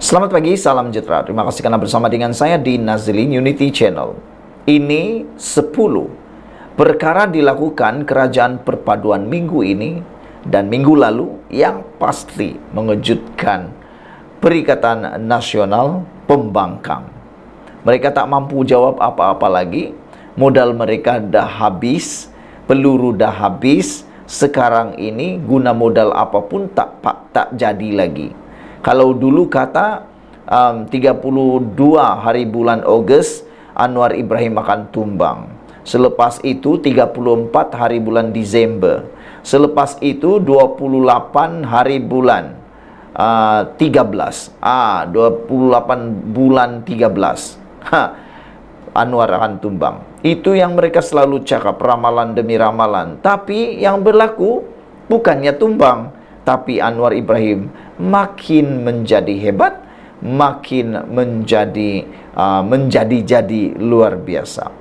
Selamat pagi, salam sejahtera. Terima kasih karena bersama dengan saya di Nazilin Unity Channel. Ini 10 perkara dilakukan kerajaan perpaduan minggu ini dan minggu lalu yang pasti mengejutkan Perikatan Nasional Pembangkang. Mereka tak mampu jawab apa-apa lagi. Modal mereka dah habis, peluru dah habis. Sekarang ini guna modal apapun tak jadi lagi. Kalau dulu kata 32 hari bulan Ogos Anwar Ibrahim akan tumbang. Selepas itu 34 hari bulan Disember. Selepas itu 28 hari bulan 13. 28 bulan 13. Anwar akan tumbang. Itu yang mereka selalu cakap, ramalan demi ramalan. Tapi yang berlaku bukannya tumbang, tapi Anwar Ibrahim makin menjadi hebat, makin menjadi luar biasa.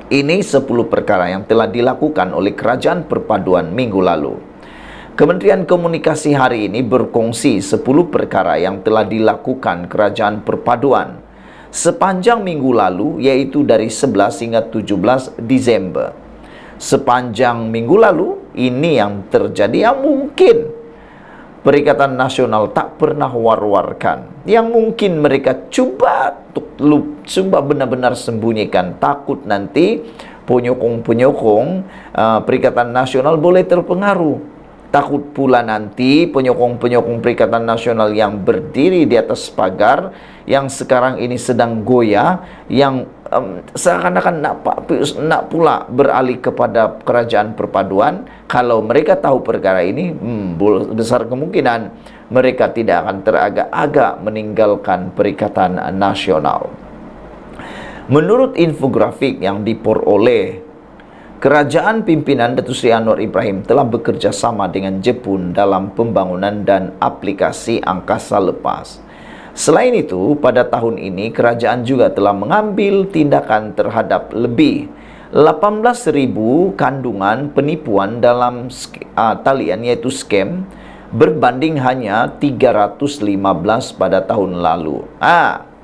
Ini 10 perkara yang telah dilakukan oleh Kerajaan Perpaduan minggu lalu. Kementerian Komunikasi hari ini berkongsi 10 perkara yang telah dilakukan Kerajaan Perpaduan sepanjang minggu lalu, yaitu dari 11 hingga 17 Desember. Sepanjang minggu lalu, ini yang terjadi yang mungkin Perikatan Nasional tak pernah war-warkan, yang mungkin mereka coba benar-benar sembunyikan, takut nanti penyokong-penyokong Perikatan Nasional boleh terpengaruh. Takut pula nanti penyokong-penyokong Perikatan Nasional yang berdiri di atas pagar, yang sekarang ini sedang goyah, yang seakan-akan nak pula beralih kepada Kerajaan Perpaduan. Kalau mereka tahu perkara ini, besar kemungkinan mereka tidak akan teragak-agak meninggalkan Perikatan Nasional. Menurut infografik yang diperoleh, Kerajaan pimpinan Datuk Seri Anwar Ibrahim telah bekerja sama dengan Jepun dalam pembangunan dan aplikasi angkasa lepas. Selain itu, pada tahun ini kerajaan juga telah mengambil tindakan terhadap lebih 18.000 kandungan penipuan dalam talian, yaitu scam, berbanding hanya 315 pada tahun lalu.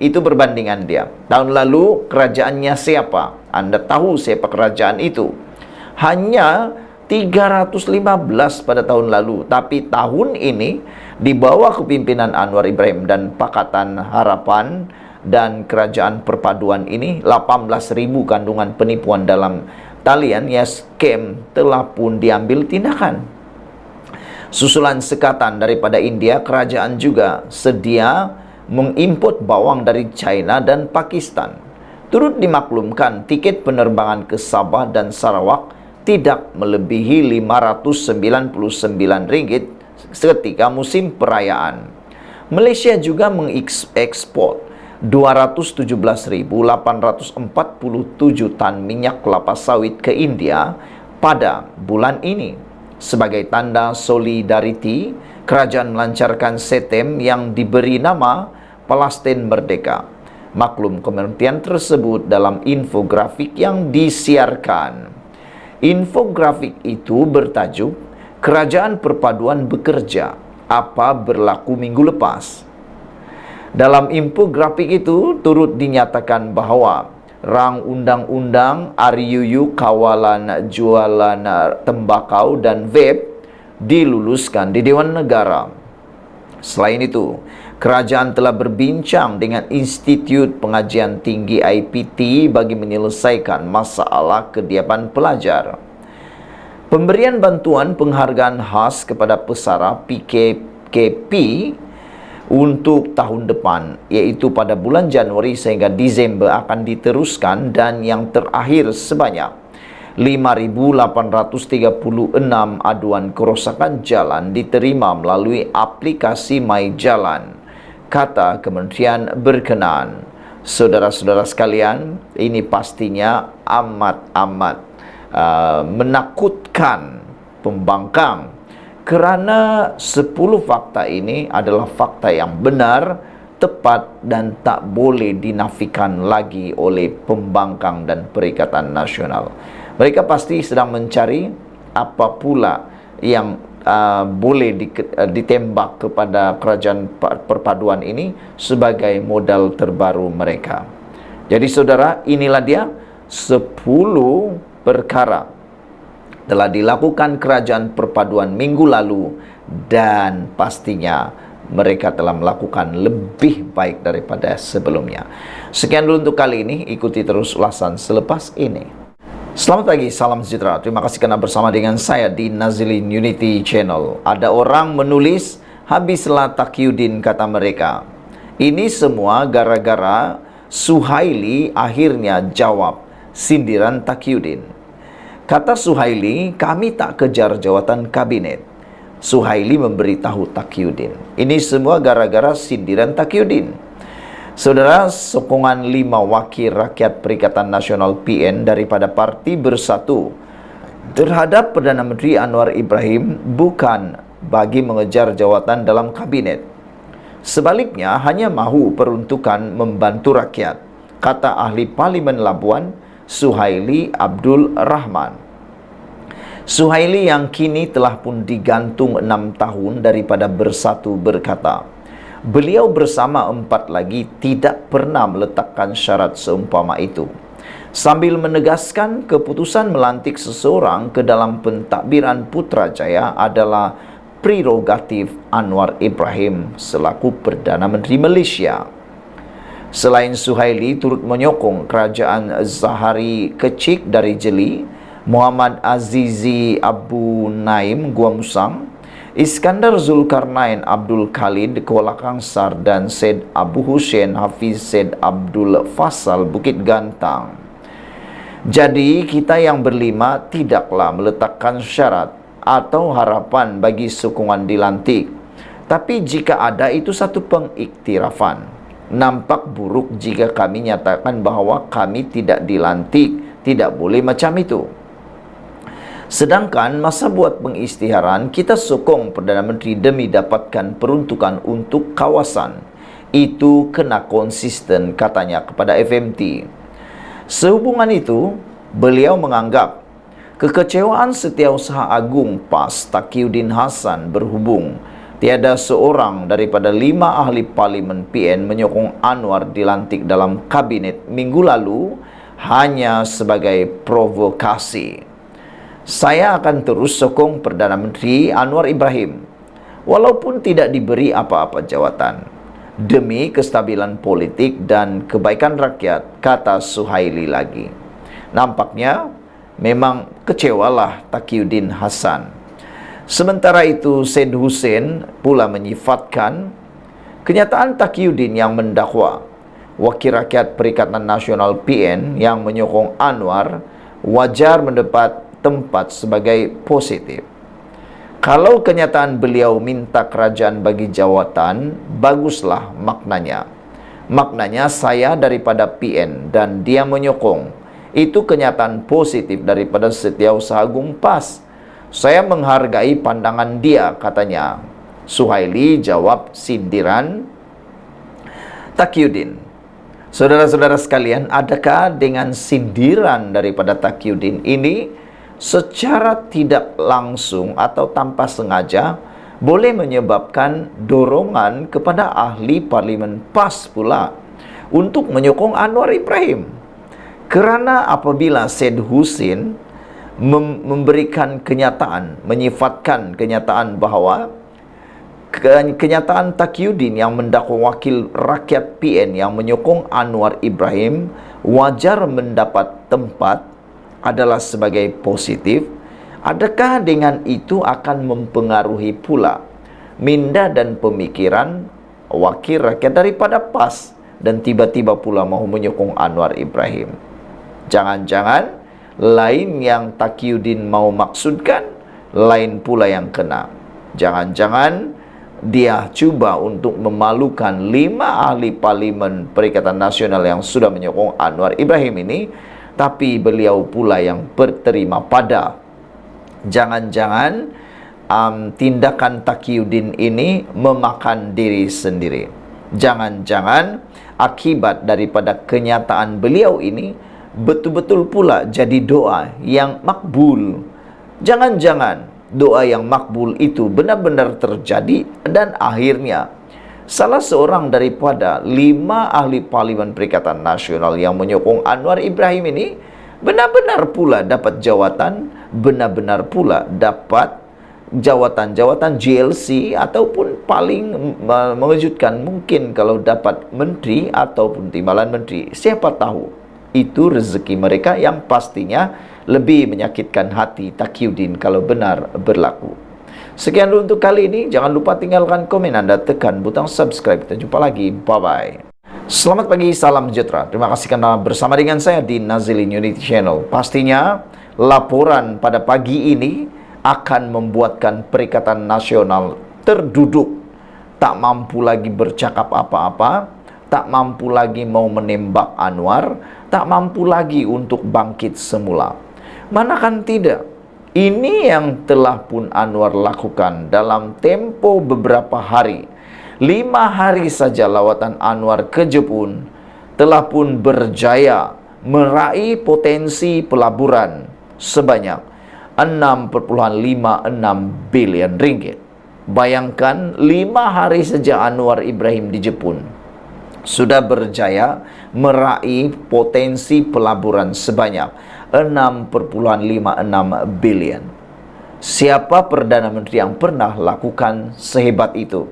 Itu perbandingan dia. Tahun lalu kerajaannya siapa? Anda tahu siapa kerajaan itu? Hanya 315 pada tahun lalu. Tapi tahun ini di bawah kepimpinan Anwar Ibrahim dan Pakatan Harapan dan Kerajaan Perpaduan ini, 18.000 kandungan penipuan dalam talian, ya scam, telah pun diambil tindakan. Susulan sekatan daripada India, kerajaan juga sedia mengimport bawang dari China dan Pakistan. Turut dimaklumkan tiket penerbangan ke Sabah dan Sarawak tidak melebihi Rp599 ketika musim perayaan. Malaysia juga mengekspor 217.847 tan minyak kelapa sawit ke India pada bulan ini. Sebagai tanda solidariti, kerajaan melancarkan setem yang diberi nama Palestin Merdeka. Maklum kementerian tersebut dalam infografik yang disiarkan. Infografik itu bertajuk Kerajaan Perpaduan Bekerja, apa berlaku minggu lepas. Dalam infografik itu turut dinyatakan bahawa rang undang-undang RUU kawalan jualan tembakau dan vape diluluskan di Dewan Negara. Selain itu, kerajaan telah berbincang dengan Institut Pengajian Tinggi IPT bagi menyelesaikan masalah kediaman pelajar. Pemberian bantuan penghargaan khas kepada pesara PKP untuk tahun depan, iaitu pada bulan Januari sehingga Disember, akan diteruskan, dan yang terakhir sebanyak 5.836 aduan kerosakan jalan diterima melalui aplikasi MyJalan, kata kementerian berkenaan. Saudara-saudara sekalian, ini pastinya amat menakutkan, pembangkang, kerana 10 fakta ini adalah fakta yang benar, tepat, dan tak boleh dinafikan lagi oleh pembangkang dan Perikatan Nasional. Mereka pasti sedang mencari apa pula yang boleh ditembak kepada kerajaan perpaduan ini sebagai modal terbaru mereka. Jadi saudara, inilah dia 10 perkara telah dilakukan kerajaan perpaduan minggu lalu, dan pastinya mereka telah melakukan lebih baik daripada sebelumnya. Sekian dulu untuk kali ini, ikuti terus ulasan selepas ini. Selamat pagi, salam sejahtera. Terima kasih karena bersama dengan saya di Nazilin Unity Channel. Ada orang menulis, habislah Taqiyuddin, kata mereka. Ini semua gara-gara Suhaili akhirnya jawab sindiran Taqiyuddin. Kata Suhaili, kami tak kejar jawatan kabinet. Suhaili memberitahu Taqiyuddin. Ini semua gara-gara sindiran Taqiyuddin. Saudara, sokongan 5 wakil rakyat Perikatan Nasional PN daripada Parti Bersatu terhadap Perdana Menteri Anwar Ibrahim bukan bagi mengejar jawatan dalam kabinet. Sebaliknya, hanya mahu peruntukan membantu rakyat, kata ahli Parlimen Labuan, Suhaili Abdul Rahman. Suhaili yang kini telah pun digantung 6 tahun daripada Bersatu berkata, beliau bersama 4 lagi tidak pernah meletakkan syarat seumpama itu. Sambil menegaskan keputusan melantik seseorang ke dalam pentadbiran Putrajaya adalah prerogatif Anwar Ibrahim selaku Perdana Menteri Malaysia. Selain Suhaili turut menyokong kerajaan Zahari Kecik dari Jeli, Muhammad Azizi Abu Naim Gua Musang, Iskandar Zulkarnain Abdul Khalid Kuala Kangsar, dan Syed Abu Hussein Hafiz Syed Abdul Fasal Bukit Gantang. Jadi kita yang berlima tidaklah meletakkan syarat atau harapan bagi sokongan dilantik. Tapi jika ada, itu satu pengiktirafan. Nampak buruk jika kami nyatakan bahawa kami tidak dilantik. Tidak boleh macam itu. Sedangkan masa buat pengisytiharan, kita sokong Perdana Menteri demi dapatkan peruntukan untuk kawasan. Itu kena konsisten, katanya kepada FMT. Sehubungan itu, beliau menganggap kekecewaan Setiausaha Agung PAS Taqiyuddin Hasan berhubung tiada seorang daripada 5 ahli Parlimen PN menyokong Anwar dilantik dalam kabinet minggu lalu hanya sebagai provokasi. Saya akan terus sokong Perdana Menteri Anwar Ibrahim walaupun tidak diberi apa-apa jawatan demi kestabilan politik dan kebaikan rakyat, kata Suhaili lagi. Nampaknya memang kecewalah Taqiyuddin Hasan. Sementara itu, Syed Hussein pula menyifatkan kenyataan Taqiyuddin yang mendakwa wakil rakyat Perikatan Nasional PN yang menyokong Anwar wajar mendapat tempat sebagai positif. Kalau kenyataan beliau minta kerajaan bagi jawatan, baguslah maknanya. Maknanya saya daripada PN dan dia menyokong. Itu kenyataan positif daripada Setiausaha Agung PAS. Saya menghargai pandangan dia, katanya. Suhaili jawab sindiran Taqiyuddin. Saudara-saudara sekalian, adakah dengan sindiran daripada Taqiyuddin ini secara tidak langsung atau tanpa sengaja boleh menyebabkan dorongan kepada ahli Parlimen PAS pula untuk menyokong Anwar Ibrahim? Kerana apabila Syed Hussein memberikan kenyataan, menyifatkan kenyataan bahawa kenyataan Taqiyuddin yang mendakwa wakil rakyat PN yang menyokong Anwar Ibrahim wajar mendapat tempat adalah sebagai positif, adakah dengan itu akan mempengaruhi pula minda dan pemikiran wakil rakyat daripada PAS dan tiba-tiba pula mahu menyokong Anwar Ibrahim? Jangan-jangan lain yang Taqiyuddin mau maksudkan, lain pula yang kena. Jangan-jangan dia cuba untuk memalukan 5 ahli Parlimen Perikatan Nasional yang sudah menyokong Anwar Ibrahim ini, tapi beliau pula yang berterima pada. Jangan-jangan tindakan Taqiyuddin ini memakan diri sendiri. Jangan-jangan akibat daripada kenyataan beliau ini betul-betul pula jadi doa yang makbul. Jangan-jangan doa yang makbul itu benar-benar terjadi, dan akhirnya salah seorang daripada 5 ahli parlimen Perikatan Nasional yang menyokong Anwar Ibrahim ini benar-benar pula dapat jawatan, benar-benar pula dapat jawatan-jawatan GLC, ataupun paling mengejutkan mungkin kalau dapat menteri ataupun timbalan menteri. Siapa tahu itu rezeki mereka yang pastinya lebih menyakitkan hati Taqiyuddin kalau benar berlaku. Sekian dulu untuk kali ini. Jangan lupa tinggalkan komen Anda, tekan butang subscribe. Kita jumpa lagi. Bye-bye. Selamat pagi, salam sejahtera. Terima kasih karena bersama dengan saya di Nazilin Unity Channel. Pastinya laporan pada pagi ini akan membuatkan Perikatan Nasional terduduk, tak mampu lagi bercakap apa-apa, tak mampu lagi mau menembak Anwar, tak mampu lagi untuk bangkit semula. Manakan tidak? Ini yang telah pun Anwar lakukan dalam tempo beberapa hari. 5 hari saja lawatan Anwar ke Jepun telah pun berjaya meraih potensi pelaburan sebanyak 6,56 bilion ringgit. Bayangkan 5 hari saja Anwar Ibrahim di Jepun sudah berjaya meraih potensi pelaburan sebanyak 6,56 bilion. Siapa Perdana Menteri yang pernah lakukan sehebat itu?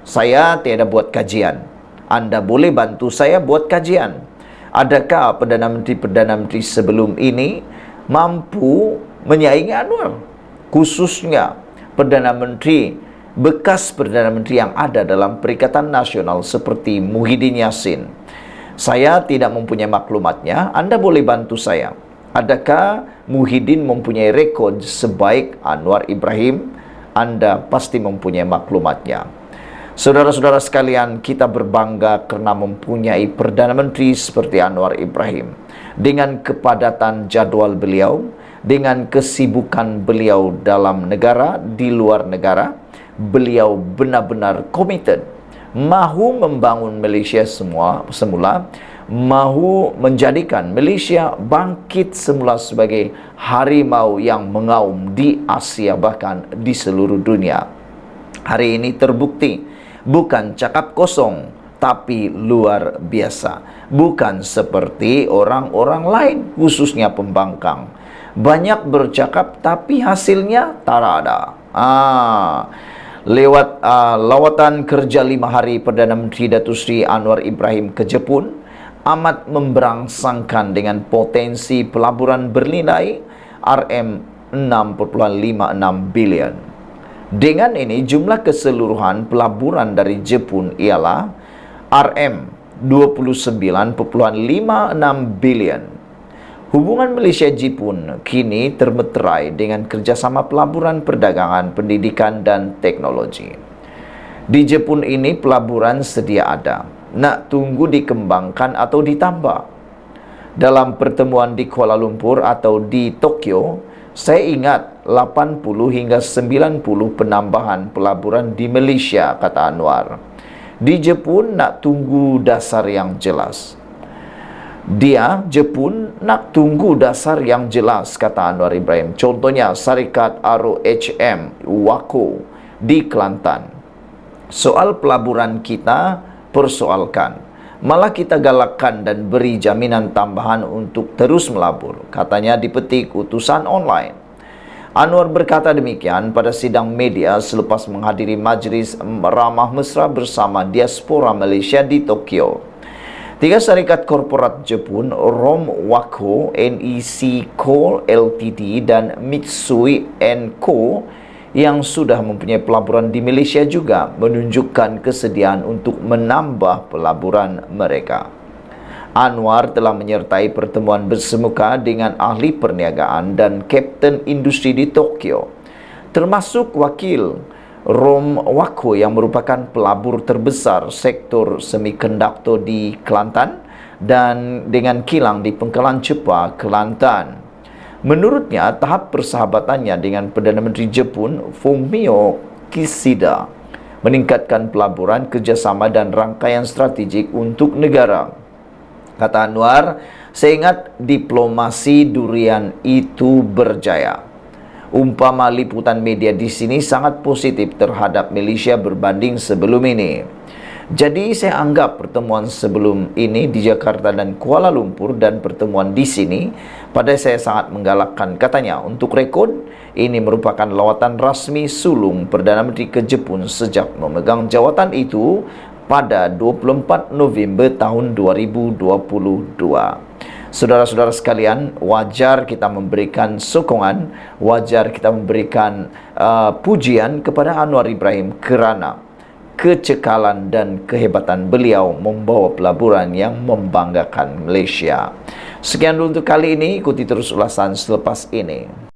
Saya tiada buat kajian. Anda boleh bantu saya buat kajian. Adakah Perdana Menteri sebelum ini mampu menyaingi Anwar? Khususnya bekas Perdana Menteri yang ada dalam Perikatan Nasional seperti Muhyiddin Yassin. Saya tidak mempunyai maklumatnya. Anda boleh bantu saya. Adakah Muhyiddin mempunyai rekod sebaik Anwar Ibrahim? Anda pasti mempunyai maklumatnya. Saudara-saudara sekalian, kita berbangga karena mempunyai Perdana Menteri seperti Anwar Ibrahim. Dengan kepadatan jadwal beliau, dengan kesibukan beliau dalam negara, di luar negara, beliau benar-benar komited, mahu membangun Malaysia semula, mahu menjadikan Malaysia bangkit semula sebagai harimau yang mengaum di Asia, bahkan di seluruh dunia. Hari ini terbukti, bukan cakap kosong, tapi luar biasa. Bukan seperti orang-orang lain, khususnya pembangkang. Banyak bercakap, tapi hasilnya tak ada. Lewat lawatan kerja 5 hari Perdana Menteri Datuk Seri Anwar Ibrahim ke Jepun, amat memberangsangkan dengan potensi pelaburan bernilai RM6,56 bilion. Dengan ini, jumlah keseluruhan pelaburan dari Jepun ialah RM29,56 bilion. Hubungan Malaysia-Jepun kini termeterai dengan kerjasama pelaburan perdagangan, pendidikan dan teknologi. Di Jepun ini pelaburan sedia ada, nak tunggu dikembangkan atau ditambah. Dalam pertemuan di Kuala Lumpur atau di Tokyo, saya ingat 80 hingga 90 penambahan pelaburan di Malaysia, kata Anwar. Di Jepun nak tunggu dasar yang jelas. Jepun nak tunggu dasar yang jelas, kata Anwar Ibrahim. Contohnya Syarikat ROHM Wako di Kelantan. Soal pelaburan kita persoalkan, malah kita galakkan dan beri jaminan tambahan untuk terus melabur, katanya dipetik utusan online. Anwar berkata demikian pada sidang media selepas menghadiri majlis ramah mesra bersama diaspora Malaysia di Tokyo. 3 syarikat korporat Jepun, ROM Wako, NEC Co Ltd dan Mitsui & Co yang sudah mempunyai pelaburan di Malaysia juga menunjukkan kesediaan untuk menambah pelaburan mereka. Anwar telah menyertai pertemuan bersemuka dengan ahli perniagaan dan kapten industri di Tokyo, termasuk wakil ROM Wako yang merupakan pelabur terbesar sektor semikonduktor di Kelantan dan dengan kilang di Pengkalan Cepa, Kelantan. Menurutnya, tahap persahabatannya dengan Perdana Menteri Jepun Fumio Kishida meningkatkan pelaburan, kerjasama dan rangkaian strategik untuk negara. Kata Anwar, saya ingat diplomasi durian itu berjaya. Umpama liputan media di sini sangat positif terhadap Malaysia berbanding sebelum ini. Jadi saya anggap pertemuan sebelum ini di Jakarta dan Kuala Lumpur dan pertemuan di sini pada saya sangat menggalakkan. Katanya untuk rekod ini merupakan lawatan rasmi sulung Perdana Menteri ke Jepun sejak memegang jawatan itu pada 24 November tahun 2022. Saudara-saudara sekalian, wajar kita memberikan sokongan, wajar kita memberikan pujian kepada Anwar Ibrahim kerana kecekalan dan kehebatan beliau membawa pelaburan yang membanggakan Malaysia. Sekian dulu untuk kali ini, ikuti terus ulasan selepas ini.